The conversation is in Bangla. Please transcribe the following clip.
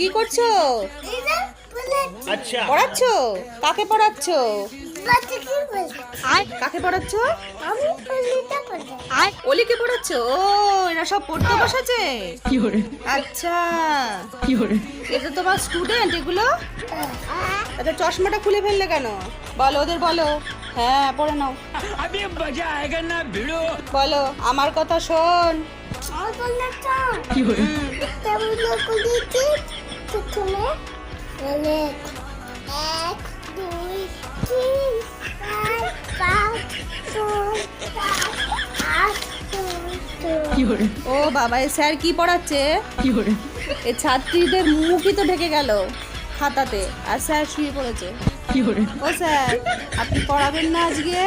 কি করছো? अच्छा পড়াচ্ছ? কাকে পড়াচ্ছ? কাকে পড়াচ্ছ? অলিকে পড়াচ্ছ? ও, এরা সব পড়তে বসেছে। আচ্ছা, এটা তোমার স্টুডেন্ট এগুলো? আচ্ছা, চশমাটা খুলে ফেললে কেন? বলো ওদের, বলো। হ্যাঁ, পড়ে নাও। अभी मजा आएगा ना भिड़ो। বলো, আমার কথা শোন। ও বাবা, এ স্যার কি পড়াচ্ছে? এ ছাত্রীদের মুখই তো ঢেকে গেল খাতাতে, আর স্যার শুয়ে পড়েছে। ও স্যার, আপনি পড়াবেন না আজকে?